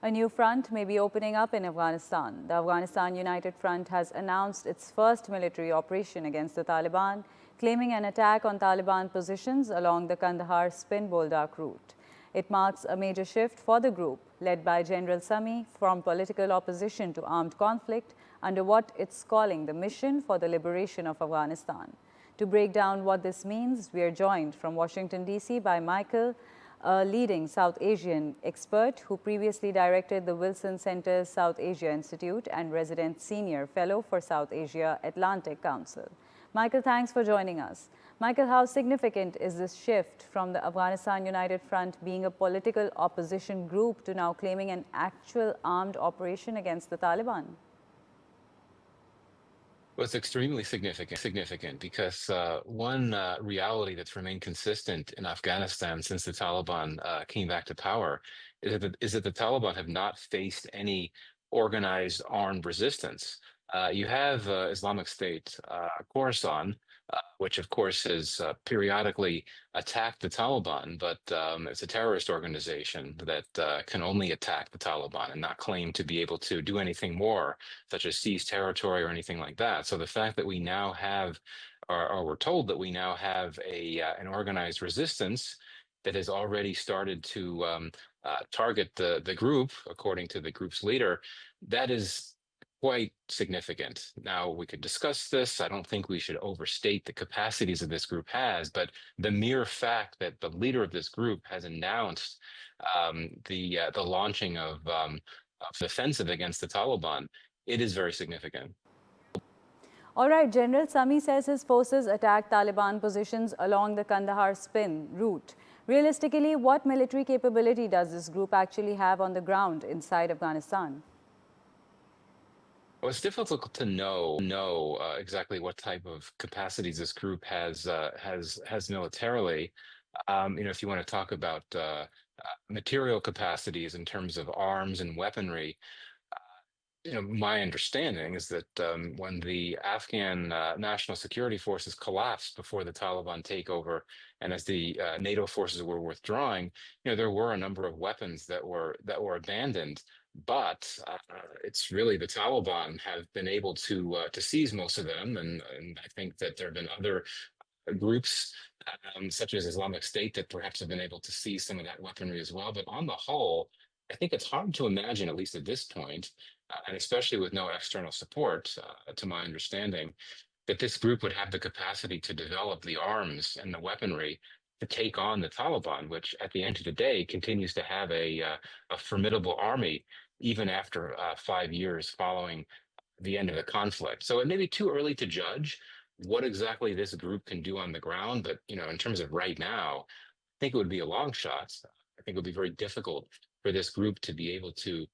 A new front may be opening up in Afghanistan. The Afghanistan United Front has announced its first military operation against the Taliban, claiming an attack on Taliban positions along the Kandahar-Spin-Boldak route. It marks a major shift for the group, led by General Sami, from political opposition to armed conflict under what it's calling the Mission for the Liberation of Afghanistan. To break down what this means, we are joined from Washington, D.C. by Michael, a leading South Asian expert who previously directed the Wilson Center's South Asia Institute and resident senior fellow for South Asia Atlantic Council. Michael, thanks for joining us. Michael, how significant is this shift from the Afghanistan United Front being a political opposition group to now claiming an actual armed operation against the Taliban? Well, it's extremely significant because one reality that's remained consistent in Afghanistan since the Taliban came back to power is that the Taliban have not faced any organized armed resistance. You have Islamic State, Khorasan, which of course has periodically attacked the Taliban, but it's a terrorist organization that can only attack the Taliban and not claim to be able to do anything more, such as seize territory or anything like that. So the fact that we now have, or we're told that we now have an organized resistance that has already started to target the group, according to the group's leader, that is quite significant. Now, we could discuss this. I don't think we should overstate the capacities that this group has, but the mere fact that the leader of this group has announced the launching of offensive against the Taliban, it is very significant. All right, General Sami says his forces attacked Taliban positions along the Kandahar Spin route. Realistically, what military capability does this group actually have on the ground inside Afghanistan? Well, it's difficult to know exactly what type of capacities this group has militarily. If you want to talk about material capacities in terms of arms and weaponry, my understanding is that when the Afghan National Security Forces collapsed before the Taliban takeover, and as the NATO forces were withdrawing, there were a number of weapons that were abandoned. But it's really the Taliban have been able to seize most of them, and I think that there have been other groups such as Islamic State that perhaps have been able to seize some of that weaponry as well. But on the whole, I think it's hard to imagine, at least at this point, and especially with no external support, to my understanding, that this group would have the capacity to develop the arms and the weaponry to take on the Taliban, which at the end of the day continues to have a formidable army, even after 5 years following the end of the conflict. So it may be too early to judge what exactly this group can do on the ground, but in terms of right now, I think it would be a long shot. I think it would be very difficult for this group to be able to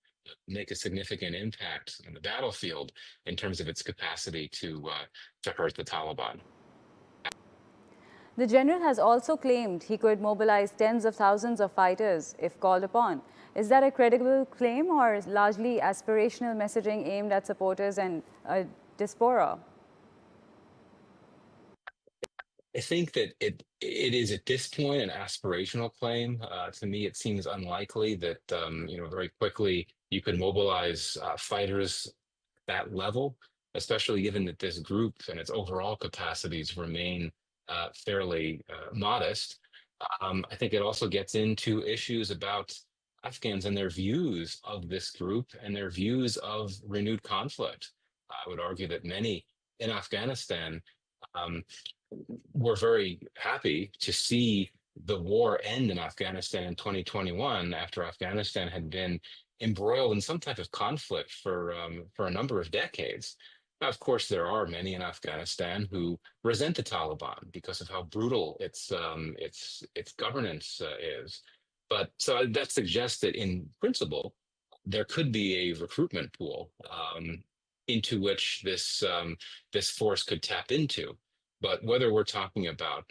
make a significant impact on the battlefield in terms of its capacity to hurt the Taliban. The general has also claimed he could mobilize tens of thousands of fighters if called upon. Is that a credible claim or largely aspirational messaging aimed at supporters and diaspora? I think that it is at this point an aspirational claim. To me, it seems unlikely that very quickly you could mobilize fighters at that level, especially given that this group and its overall capacities remain fairly modest. I think it also gets into issues about Afghans and their views of this group and their views of renewed conflict. I would argue that many in Afghanistan were very happy to see the war end in Afghanistan in 2021 after Afghanistan had been embroiled in some type of conflict for a number of decades. Now, of course, there are many in Afghanistan who resent the Taliban because of how brutal its governance is. But so that suggests that in principle, there could be a recruitment pool into which this force could tap into. But whether we're talking about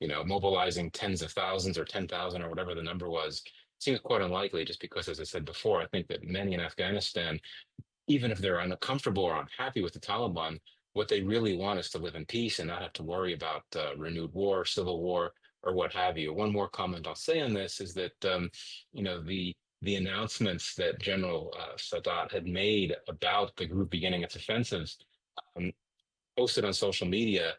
mobilizing tens of thousands or 10,000 or whatever the number was, seems quite unlikely. Just because, as I said before, I think that many in Afghanistan, even if they're uncomfortable or unhappy with the Taliban, what they really want is to live in peace and not have to worry about renewed war, civil war, or what have you. One more comment I'll say on this is that the the announcements that General Sadat had made about the group beginning its offensives, um, posted on social media,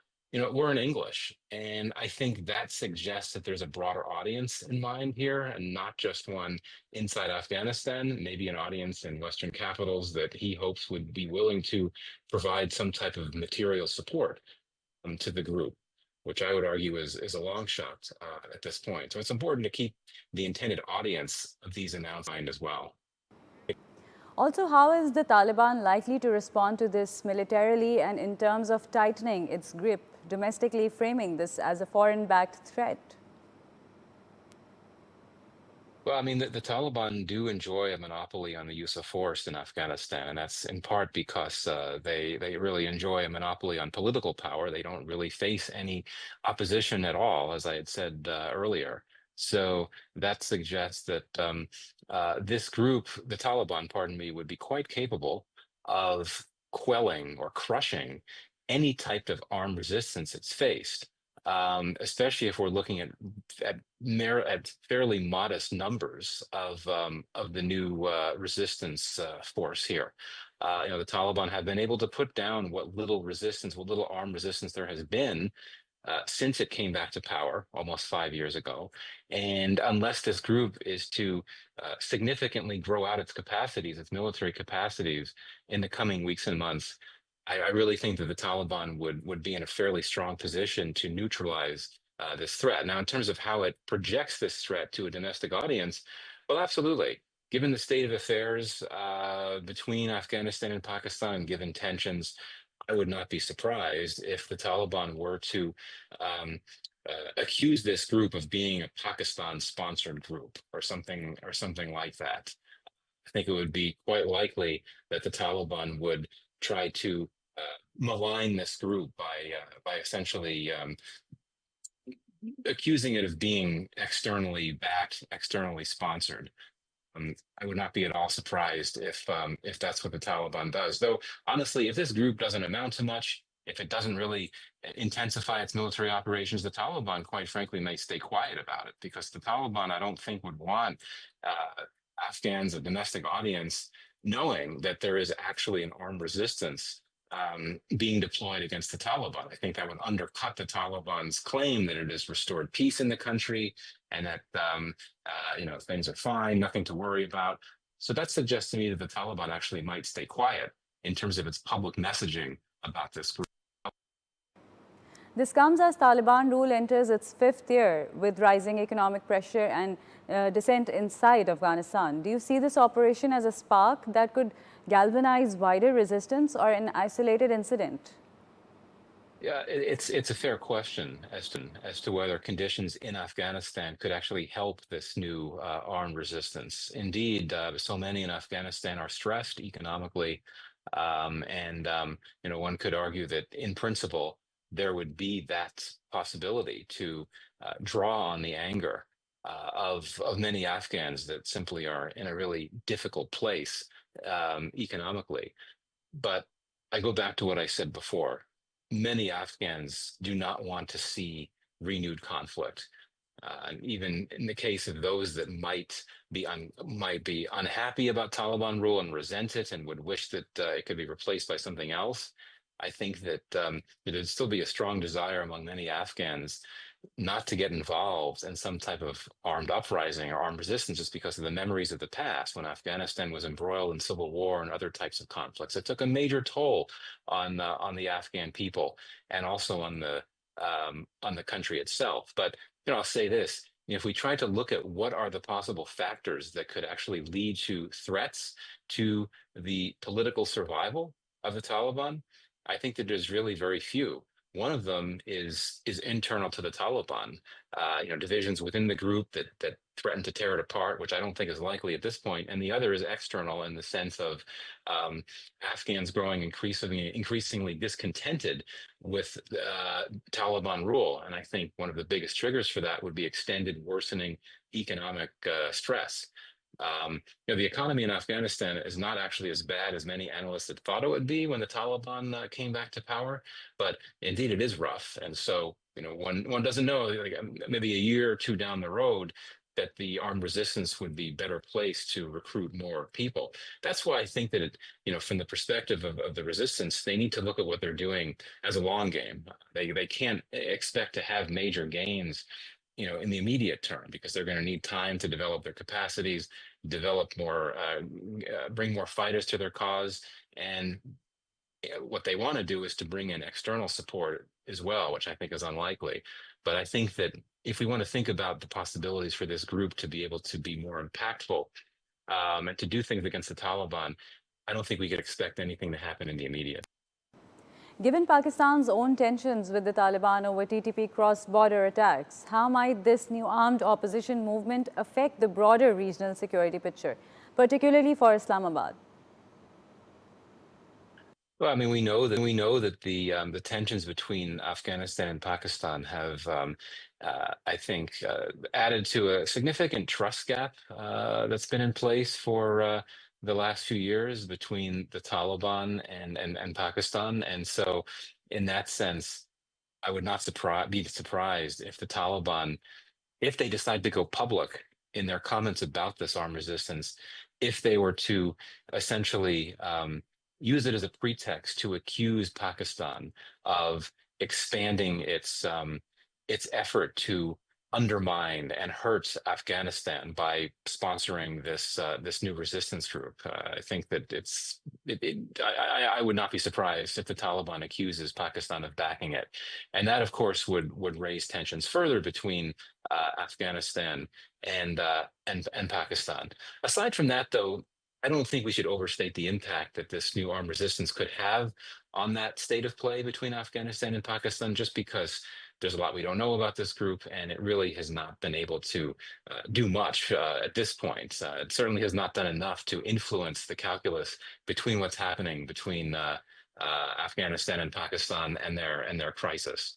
were in English. And I think that suggests that there's a broader audience in mind here, and not just one inside Afghanistan, maybe an audience in Western capitals that he hopes would be willing to provide some type of material support to the group, which I would argue is a long shot at this point. So it's important to keep the intended audience of these announcements in mind as well. Also, how is the Taliban likely to respond to this militarily and in terms of tightening its grip, domestically framing this as a foreign-backed threat? Well, I mean, the Taliban do enjoy a monopoly on the use of force in Afghanistan, and that's in part because they really enjoy a monopoly on political power. They don't really face any opposition at all, as I had said earlier. So that suggests that this group, the Taliban, pardon me, would be quite capable of quelling or crushing any type of armed resistance it's faced. Especially if we're looking at fairly modest numbers of the new resistance force here. The Taliban have been able to put down what little resistance, what little armed resistance there has been since it came back to power almost 5 years ago. And unless this group is to significantly grow out its capacities, its military capacities in the coming weeks and months, I really think that the Taliban would be in a fairly strong position to neutralize this threat. Now, in terms of how it projects this threat to a domestic audience, well, absolutely. Given the state of affairs between Afghanistan and Pakistan, given tensions, I would not be surprised if the Taliban were to accuse this group of being a Pakistan-sponsored group or something like that. I think it would be quite likely that the Taliban would try to malign this group by essentially accusing it of being externally backed, externally sponsored. I would not be at all surprised if that's what the Taliban does. Though honestly, if this group doesn't amount to much, if it doesn't really intensify its military operations, the Taliban, quite frankly, may stay quiet about it, because the Taliban, I don't think, would want Afghans, a domestic audience, knowing that there is actually an armed resistance being deployed against the Taliban. I think that would undercut the Taliban's claim that it has restored peace in the country and that things are fine, nothing to worry about. So that suggests to me that the Taliban actually might stay quiet in terms of its public messaging about this group. This comes as Taliban rule enters its 5th year with rising economic pressure and dissent inside Afghanistan. Do you see this operation as a spark that could galvanize wider resistance or an isolated incident? Yeah, it's a fair question as to whether conditions in Afghanistan could actually help this new armed resistance. Indeed, so many in Afghanistan are stressed economically, and one could argue that in principle there would be that possibility to draw on the anger of many Afghans that simply are in a really difficult place economically. But I go back to what I said before. Many Afghans do not want to see renewed conflict. Even in the case of those that might be unhappy about Taliban rule and resent it and would wish that it could be replaced by something else, I think that there'd still be a strong desire among many Afghans not to get involved in some type of armed uprising or armed resistance, just because of the memories of the past when Afghanistan was embroiled in civil war and other types of conflicts. It took a major toll on the Afghan people and also on the country itself. But I'll say this: if we try to look at what are the possible factors that could actually lead to threats to the political survival of the Taliban, I think that there's really very few. One of them is internal to the Taliban, divisions within the group that threaten to tear it apart, which I don't think is likely at this point. And the other is external, in the sense of Afghans growing increasingly discontented with Taliban rule. And I think one of the biggest triggers for that would be extended worsening economic stress. The economy in Afghanistan is not actually as bad as many analysts had thought it would be when the Taliban came back to power, but indeed it is rough. And so, one doesn't know, like, maybe a year or two down the road, that the armed resistance would be better placed to recruit more people. That's why I think that from the perspective of the resistance, they need to look at what they're doing as a long game. They can't expect to have major gains in the immediate term, because they're going to need time to develop their capacities, develop more, bring more fighters to their cause. And what they want to do is to bring in external support as well, which I think is unlikely. But I think that if we want to think about the possibilities for this group to be able to be more impactful, and to do things against the Taliban, I don't think we could expect anything to happen in the immediate. Given Pakistan's own tensions with the Taliban over TTP cross-border attacks, how might this new armed opposition movement affect the broader regional security picture, particularly for Islamabad? Well, I mean, we know that the tensions between Afghanistan and Pakistan have, I think, added to a significant trust gap that's been in place for the last few years between the Taliban and Pakistan. And so, in that sense, I would not be surprised if the Taliban, if they decide to go public in their comments about this armed resistance, if they were to essentially use it as a pretext to accuse Pakistan of expanding its effort to undermine and hurt Afghanistan by sponsoring this new resistance group. I think that I would not be surprised if the Taliban accuses Pakistan of backing it, and that, of course, would raise tensions further between Afghanistan and Pakistan. Aside from that, though, I don't think we should overstate the impact that this new armed resistance could have on that state of play between Afghanistan and Pakistan, just because there's a lot we don't know about this group, and it really has not been able to do much at this point. It certainly has not done enough to influence the calculus between what's happening between Afghanistan and Pakistan and their crisis.